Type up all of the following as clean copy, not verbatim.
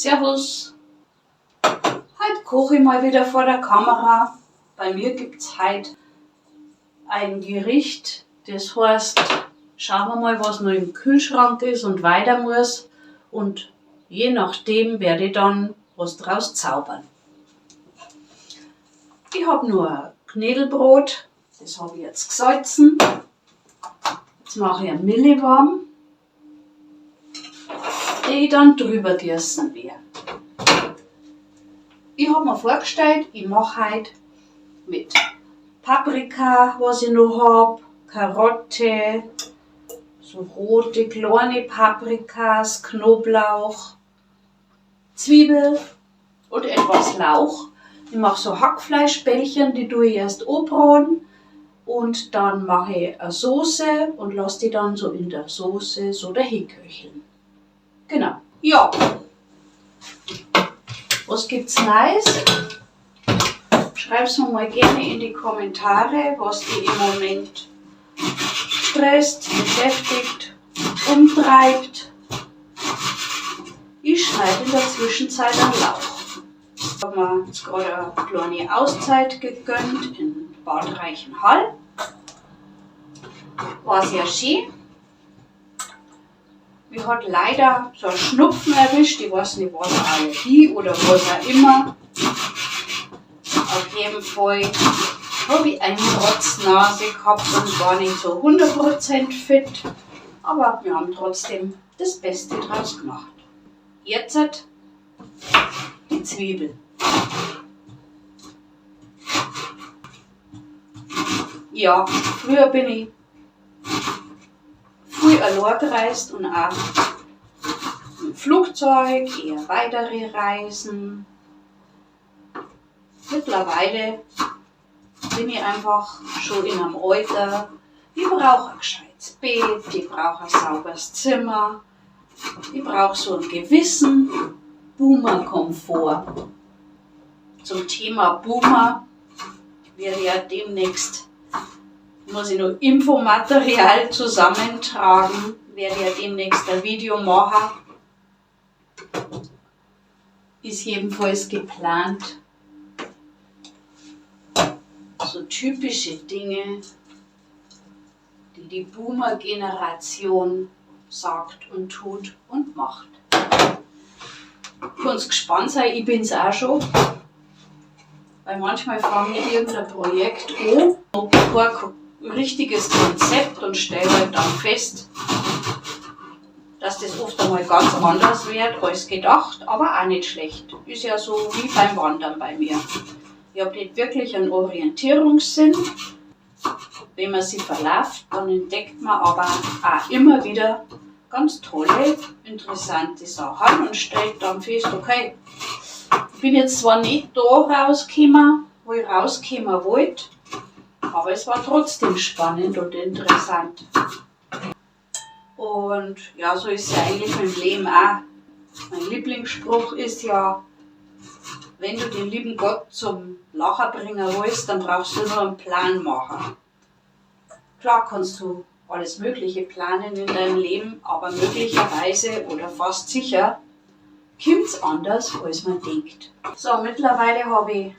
Servus! Heute koche ich mal wieder vor der Kamera. Bei mir gibt es heute ein Gericht, das heißt, schauen wir mal, was noch im Kühlschrank ist und weiter muss. Und je nachdem werde ich dann was draus zaubern. Ich habe nur ein Knädelbrot, das habe ich jetzt gesalzen. Jetzt mache ich ein Milli warm, die ich dann drüber gießen werde. Ich habe mir vorgestellt, ich mache heute mit Paprika, was ich noch habe, Karotte, so rote kleine Paprikas, Knoblauch, Zwiebel und etwas Lauch. Ich mache so Hackfleischbällchen, die tue ich erst anbraten und dann mache ich eine Soße und lasse die dann so in der Soße so dahin köcheln. Genau. Ja. Was gibt's Neues? Schreib's mir mal gerne in die Kommentare, was dich im Moment stresst, beschäftigt, umtreibt. Ich schneide in der Zwischenzeit einen Lauch. Ich habe mir jetzt gerade eine kleine Auszeit gegönnt in Bad Reichenhall. War sehr schön. Mich hat leider so ein Schnupfen erwischt, ich weiß nicht, was Allergie oder was auch immer. Auf jeden Fall habe ich eine Rotznase gehabt und war nicht so 100% fit. Aber wir haben trotzdem das Beste draus gemacht. Jetzt die Zwiebel. Ja, früher bin ich viel allein gereist und auch im Flugzeug, eher weitere Reisen. Mittlerweile bin ich einfach schon in einem Alter, ich brauche ein gescheites Bett, ich brauche ein sauberes Zimmer, ich brauche so einen gewissen Boomer-Komfort. Zum Thema Boomer werde ja demnächst, muss ich noch Infomaterial zusammentragen, werde ja demnächst ein Video machen. Ist jedenfalls geplant. So typische Dinge, die die Boomer-Generation sagt und tut und macht. Kannst gespannt sein, ich bin's auch schon. Weil manchmal fange ich irgendein Projekt an, habe kein richtiges Konzept und stelle halt dann fest, dass das oft einmal ganz anders wird als gedacht, aber auch nicht schlecht. Ist ja so wie beim Wandern bei mir. Ich habe nicht wirklich einen Orientierungssinn. Wenn man sich verläuft, dann entdeckt man aber auch immer wieder ganz tolle, interessante Sachen und stellt dann fest, okay, ich bin jetzt zwar nicht da rausgekommen, wo ich rauskommen wollte, aber es war trotzdem spannend und interessant. Und ja, so ist es ja eigentlich im Leben auch. Mein Lieblingsspruch ist ja, wenn du den lieben Gott zum Lachen bringen willst, dann brauchst du nur einen Plan machen. Klar kannst du alles Mögliche planen in deinem Leben, aber möglicherweise oder fast sicher kommt es anders, als man denkt. So, mittlerweile habe ich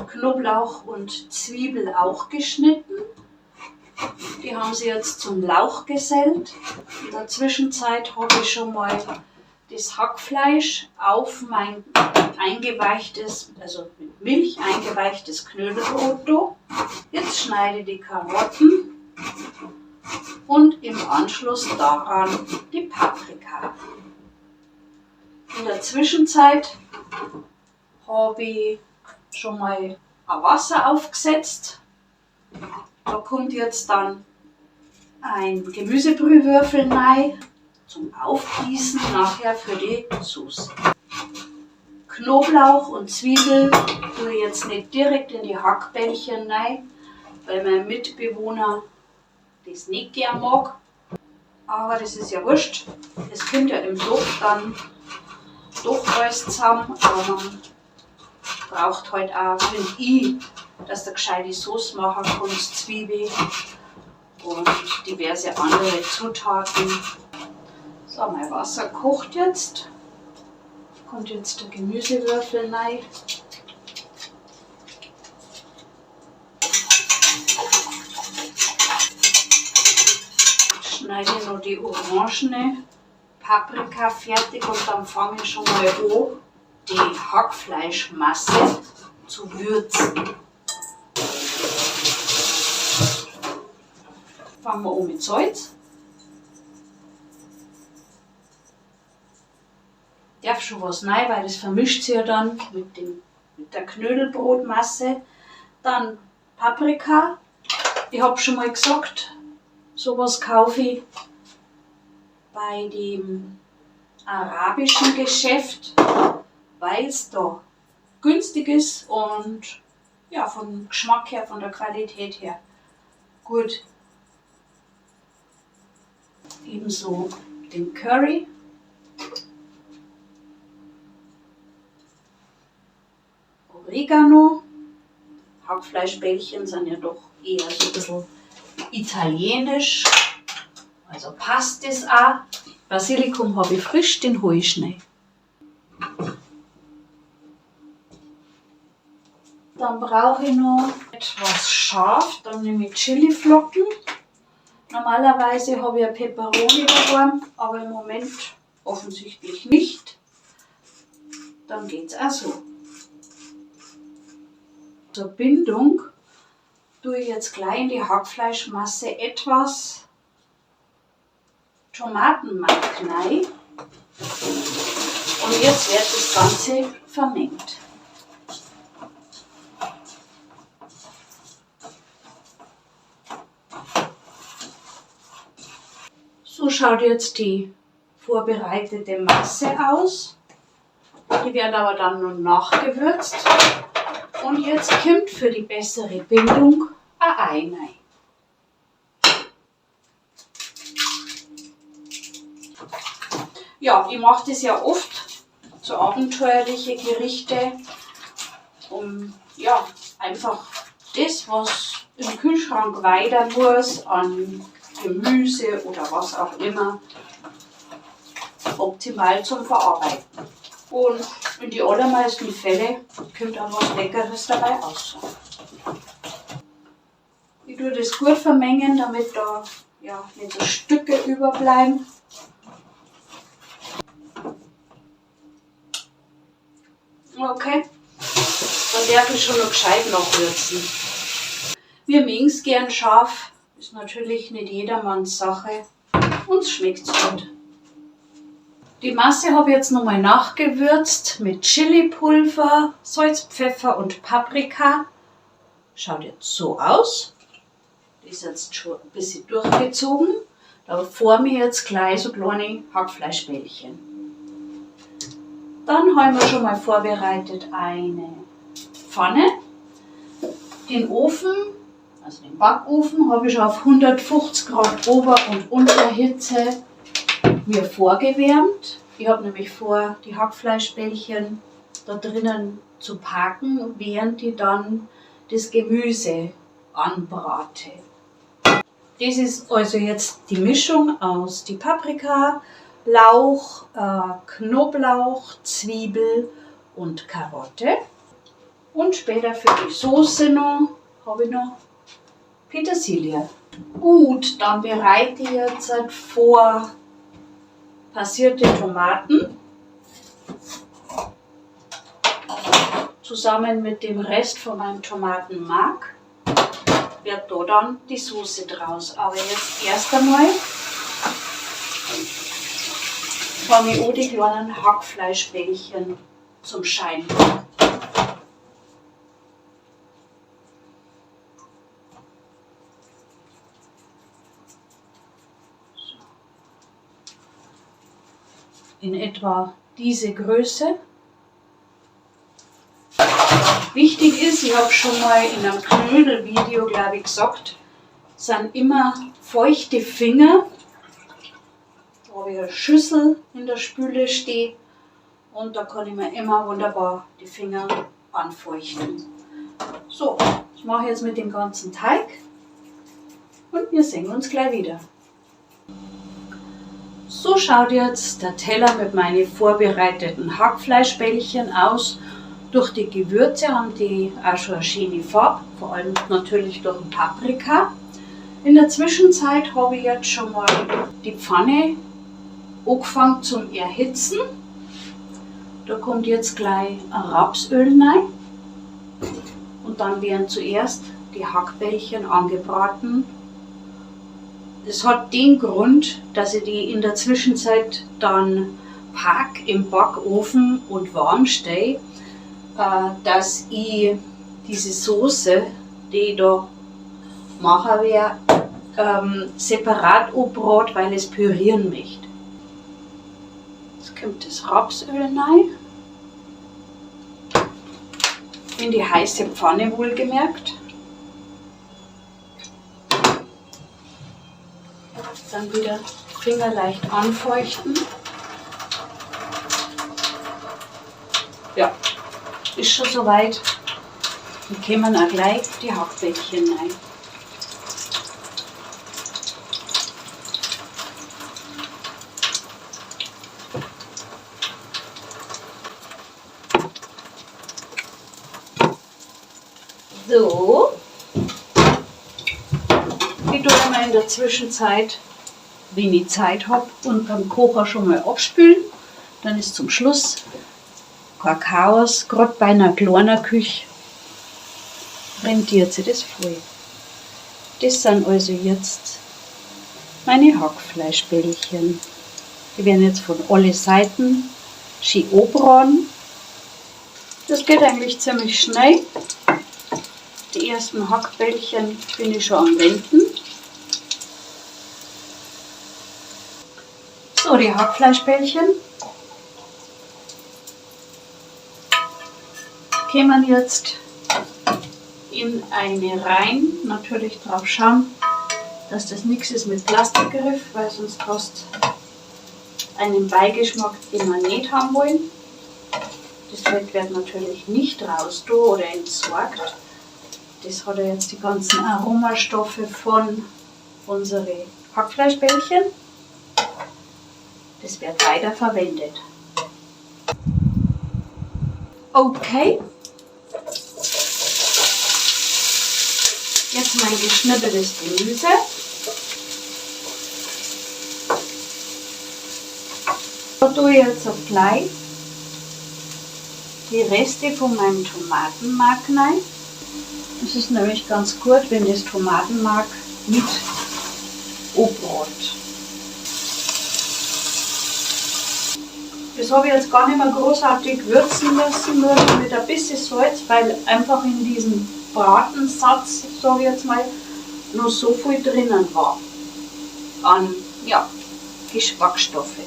Knoblauch und Zwiebel auch geschnitten. Die haben sie jetzt zum Lauch gesellt. In der Zwischenzeit habe ich schon mal das Hackfleisch auf mein eingeweichtes, also mit Milch eingeweichtes Knödelbrot da. Jetzt schneide ich die Karotten und im Anschluss daran die Paprika. In der Zwischenzeit habe ich schon mal ein Wasser aufgesetzt. Da kommt jetzt dann ein Gemüsebrühwürfel rein zum Aufgießen nachher für die Soße. Knoblauch und Zwiebel tue ich jetzt nicht direkt in die Hackbällchen rein, weil mein Mitbewohner das nicht gern mag. Aber das ist ja wurscht. Es kommt ja im Topf dann doch alles zusammen, aber man braucht halt auch, finde ich, dass du gescheite Sauce machen kannst, Zwiebel und diverse andere Zutaten. So, mein Wasser kocht jetzt. Kommt jetzt der Gemüsewürfel rein. Schneide noch die orangene Paprika fertig und dann fange ich schon mal an, die Hackfleischmasse zu würzen. Fangen wir an mit Salz. Darf schon was rein, weil das vermischt sich ja dann mit der Knödelbrotmasse. Dann Paprika. Ich habe schon mal gesagt, sowas kaufe ich bei dem arabischen Geschäft, weil es da günstig ist und ja, vom Geschmack her, von der Qualität her gut. Ebenso den Curry. Oregano. Hackfleischbällchen sind ja doch eher so ein bisschen italienisch. Also passt es auch. Basilikum habe ich frisch, den hole ich schnell. Dann brauche ich noch etwas scharf, dann nehme ich Chiliflocken. Normalerweise habe ich eine Peperoni daheim, aber im Moment offensichtlich nicht. Dann geht es auch so. Zur Bindung tue ich jetzt gleich in die Hackfleischmasse etwas Tomatenmark rein. Und jetzt wird das Ganze vermengt. So schaut jetzt die vorbereitete Masse aus. Die wird aber dann noch nachgewürzt. Und jetzt kommt für die bessere Bindung ein Ei rein. Ja, ich mache das ja oft, so abenteuerliche Gerichte, um ja, einfach das, was im Kühlschrank weiter muss, an Gemüse oder was auch immer, optimal zum Verarbeiten. Und in die allermeisten Fälle kommt auch was Leckeres dabei raus. Ich tue das gut vermengen, damit da ja, nicht so Stücke überbleiben. Okay, dann darf ich schon noch gescheit nachwürzen. Wir mögen es gern scharf, ist natürlich nicht jedermanns Sache. Uns schmeckt es gut. Die Masse habe ich jetzt nochmal nachgewürzt mit Chilipulver, Salz, Pfeffer und Paprika. Schaut jetzt so aus. Die ist jetzt schon ein bisschen durchgezogen. Da forme ich jetzt gleich so kleine Hackfleischbällchen. Dann haben wir schon mal vorbereitet eine Pfanne. Den Ofen, also den Backofen, habe ich schon auf 150 Grad Ober- und Unterhitze mir vorgewärmt. Ich habe nämlich vor, die Hackfleischbällchen da drinnen zu parken, während ich dann das Gemüse anbrate. Das ist also jetzt die Mischung aus die Paprika, Lauch, Knoblauch, Zwiebel und Karotte. Und später für die Soße noch habe ich noch Petersilie. Gut, dann bereite ich jetzt vor passierte Tomaten zusammen mit dem Rest von meinem Tomatenmark. Wird da dann die Soße draus. Aber jetzt erst einmal fange ich an, die kleinen Hackfleischbällchen zum Scheinen. In etwa diese Größe. Wichtig ist, ich habe schon mal in einem Knödelvideo, glaube ich, gesagt, sind immer feuchte Finger. Da habe ich eine Schüssel in der Spüle stehen und da kann ich mir immer wunderbar die Finger anfeuchten. So, das mache ich jetzt mit dem ganzen Teig und wir sehen uns gleich wieder. So schaut jetzt der Teller mit meinen vorbereiteten Hackfleischbällchen aus. Durch die Gewürze haben die auch schon eine schöne Farbe, vor allem natürlich durch den Paprika. In der Zwischenzeit habe ich jetzt schon mal die Pfanne angefangen zum Erhitzen. Da kommt jetzt gleich ein Rapsöl rein. Und dann werden zuerst die Hackbällchen angebraten. Das hat den Grund, dass ich die in der Zwischenzeit dann pack im Backofen und warm stehe, dass ich diese Soße, die ich da machen werde, separat anbrate, weil ich es pürieren möchte. Jetzt kommt das Rapsöl rein. In die heiße Pfanne wohlgemerkt. Dann wieder Finger leicht anfeuchten. Ja, ist schon soweit. Dann kommen auch gleich die Hackbällchen rein. So, die tue ich mir in der Zwischenzeit, wenn ich Zeit habe, und beim Kocher schon mal abspülen. Dann ist zum Schluss kein Chaos, gerade bei einer kleinen Küche rentiert sich das voll. Das sind also jetzt meine Hackfleischbällchen. Die werden jetzt von allen Seiten schön anbraten. Das geht eigentlich ziemlich schnell. Die ersten Hackbällchen bin ich schon am Wenden. So, die Hackfleischbällchen kommen jetzt in eine rein. Natürlich drauf schauen, dass das nichts ist mit Plastikgriff, weil sonst hast du einen Beigeschmack, den wir nicht haben wollen. Das Fett wird natürlich nicht raus oder entsorgt. Das hat ja jetzt die ganzen Aromastoffe von unseren Hackfleischbällchen. Das wird weiter verwendet. Okay. Jetzt mein geschnittenes Gemüse. Da tue ich jetzt auch gleich die Reste von meinem Tomatenmark rein. Es ist nämlich ganz gut, wenn das Tomatenmark mit anbrät. Das habe ich jetzt gar nicht mehr großartig würzen müssen, nur mit ein bisschen Salz, weil einfach in diesem Bratensatz, sage ich jetzt mal, noch so viel drinnen war an Geschmacksstoffe.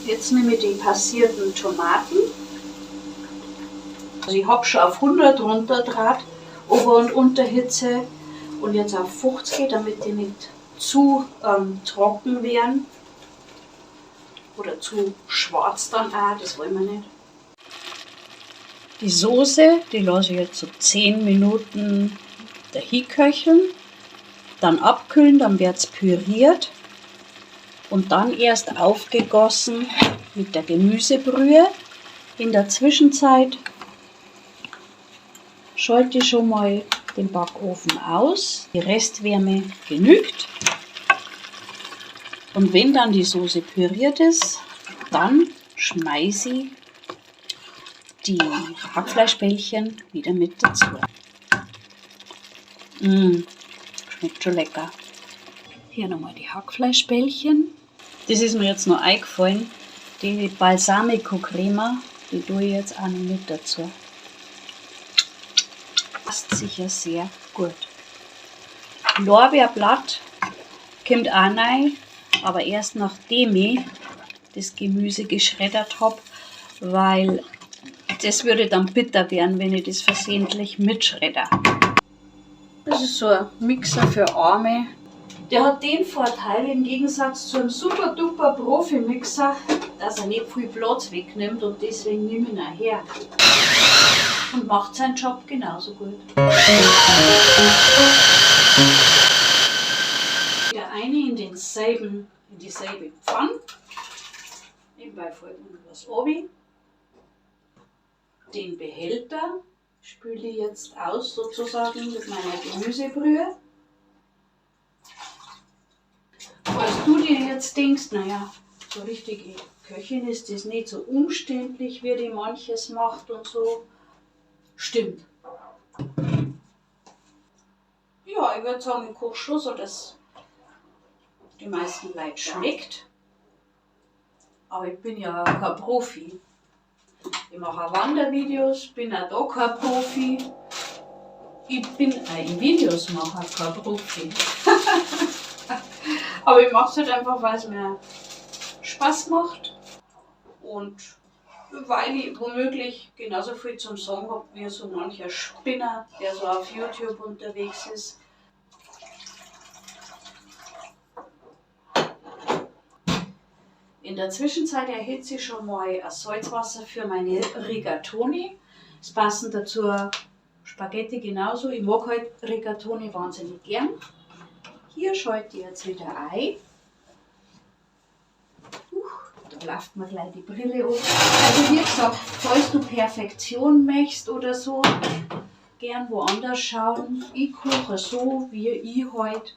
Jetzt nehme ich die passierten Tomaten. Also ich habe schon auf 100 runtergedreht, Ober- und Unterhitze, und jetzt auf 50, damit die nicht zu trocken werden oder zu schwarz dann auch, das wollen wir nicht. Die Soße, die lasse ich jetzt so 10 Minuten dahin köcheln, dann abkühlen, dann wird es püriert und dann erst aufgegossen mit der Gemüsebrühe. In der Zwischenzeit schalte ich schon mal den Backofen aus, die Restwärme genügt. Und wenn dann die Soße püriert ist, dann schmeiße ich die Hackfleischbällchen wieder mit dazu. Schmeckt schon lecker. Hier nochmal die Hackfleischbällchen. Das ist mir jetzt noch eingefallen. Die Balsamico-Crema, die tue ich jetzt auch noch mit dazu. Passt sicher sehr gut. Lorbeerblatt kommt auch rein, aber erst nachdem ich das Gemüse geschreddert habe, weil das würde dann bitter werden, wenn ich das versehentlich mitschredder. Das ist so ein Mixer für Arme. Der hat den Vorteil im Gegensatz zu einem super duper Profi-Mixer, dass er nicht viel Platz wegnimmt, und deswegen nehme ich ihn auch her. Und macht seinen Job genauso gut. Der eine in dieselbe Pfanne. Nebenbei folgt was obi. Den Behälter spüle ich jetzt aus, sozusagen mit meiner Gemüsebrühe. Falls du dir jetzt denkst, naja, so richtige Köchin ist das nicht so umständlich, wie die manches macht und so. Stimmt. Ja, ich würde sagen, ich koche schon so, dass die meisten Leute schmeckt. Aber ich bin ja kein Profi. Ich mache auch Wandervideos, bin auch da kein Profi. Ich bin auch im Videos mache kein Profi. Aber ich mache es halt einfach, weil es mir Spaß macht. Und weil ich womöglich genauso viel zum Sagen habe wie so mancher Spinner, der so auf YouTube unterwegs ist. In der Zwischenzeit erhitze ich schon mal ein Salzwasser für meine Rigatoni. Es passen dazu Spaghetti genauso. Ich mag halt Rigatoni wahnsinnig gern. Hier schalte ich jetzt wieder ein. Da läuft mir gleich die Brille auf. Also wie gesagt, falls du Perfektion möchtest oder so, gern woanders schauen. Ich koche so, wie ich heute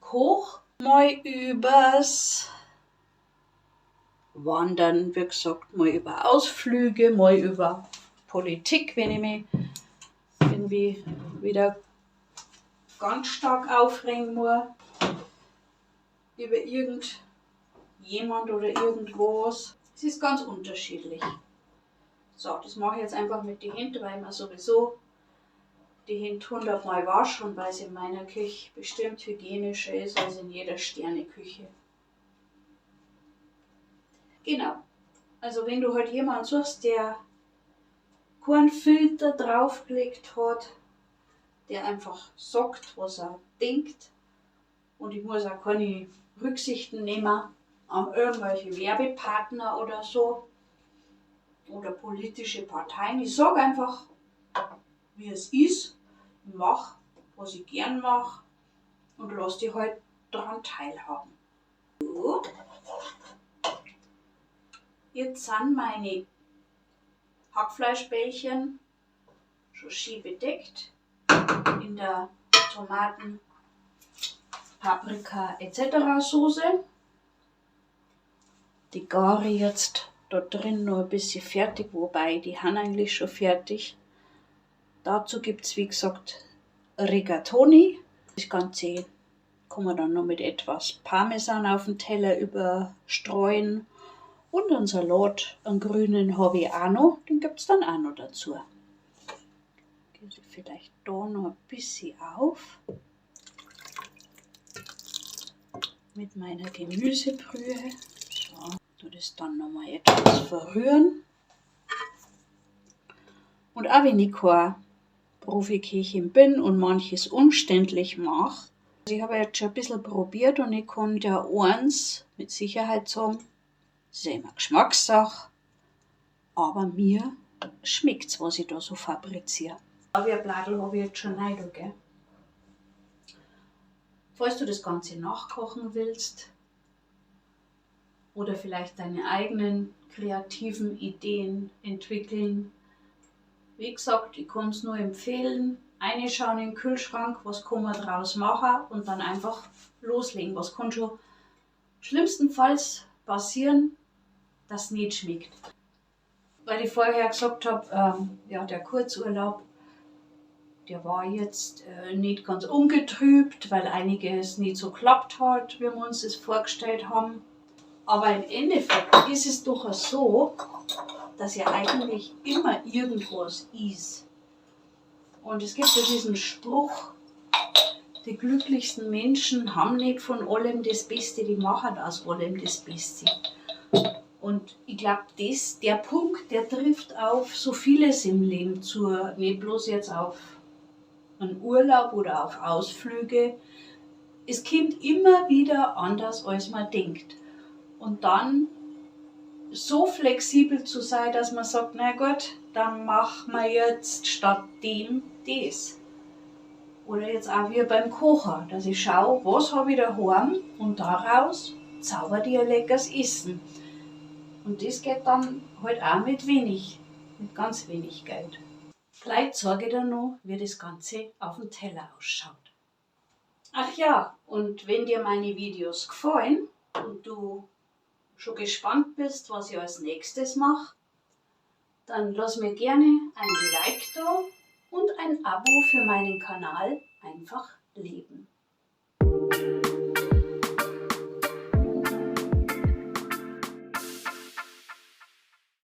koche. Mal übers Wandern, wie gesagt, mal über Ausflüge, mal über Politik, wenn ich mich irgendwie wieder ganz stark aufregen muss, über irgendjemand oder irgendwas. Es ist ganz unterschiedlich. So, das mache ich jetzt einfach mit den Händen, weil man sowieso die Hände 100 Mal wascht und weil es in meiner Küche bestimmt hygienischer ist als in jeder Sterneküche. Genau. Also wenn du halt jemanden suchst, der keinen Filter draufgelegt hat, der einfach sagt, was er denkt, und ich muss auch keine Rücksichten nehmen an irgendwelche Werbepartner oder so oder politische Parteien. Ich sage einfach, wie es ist, ich mache, was ich gern mache und lasse die halt daran teilhaben. So. Jetzt sind meine Hackfleischbällchen schon schön bedeckt in der Tomaten, Paprika etc. Soße. Die gare jetzt da drin noch ein bisschen fertig, wobei die haben eigentlich schon fertig. Dazu gibt es, wie gesagt, Rigatoni. Das Ganze kann man dann noch mit etwas Parmesan auf den Teller überstreuen. Und einen Salat, einen grünen habe ich auch noch, den gibt es dann auch noch dazu. Gieße ich vielleicht da noch ein bisschen auf. Mit meiner Gemüsebrühe. So, tue das dann noch mal etwas verrühren. Und auch wenn ich kein Profi-Köchin bin und manches umständlich mache, also ich habe jetzt schon ein bisschen probiert und ich kann ja eins mit Sicherheit sagen, das ist ja immer Geschmackssache, aber mir schmeckt es, was ich da so fabriziere. Aber ein Bladel habe ich jetzt schon rein, gell? Falls du das Ganze nachkochen willst oder vielleicht deine eigenen kreativen Ideen entwickeln, wie gesagt, ich kann es nur empfehlen, reinschauen in den Kühlschrank, was kann man daraus machen und dann einfach loslegen. Was kann schon schlimmstenfalls passieren, dass es nicht schmeckt. Weil ich vorher gesagt habe, ja, der Kurzurlaub, der war jetzt nicht ganz ungetrübt, weil einiges nicht so geklappt hat, wie wir uns das vorgestellt haben. Aber im Endeffekt ist es doch so, dass ja eigentlich immer irgendwas ist. Und es gibt ja diesen Spruch, die glücklichsten Menschen haben nicht von allem das Beste, die machen aus allem das Beste. Und ich glaube, der Punkt, der trifft auf so vieles im Leben zu, nicht bloß jetzt auf einen Urlaub oder auf Ausflüge. Es kommt immer wieder anders, als man denkt. Und dann so flexibel zu sein, dass man sagt, na gut, dann machen wir jetzt statt dem das. Oder jetzt auch wie beim Kochen, dass ich schaue, was habe ich daheim und daraus zaubere ich ein leckeres Essen. Und das geht dann halt auch mit ganz wenig Geld. Vielleicht zeige ich dir noch, wie das Ganze auf dem Teller ausschaut. Ach ja, und wenn dir meine Videos gefallen und du schon gespannt bist, was ich als nächstes mache, dann lass mir gerne ein Like da und ein Abo für meinen Kanal einfach leben.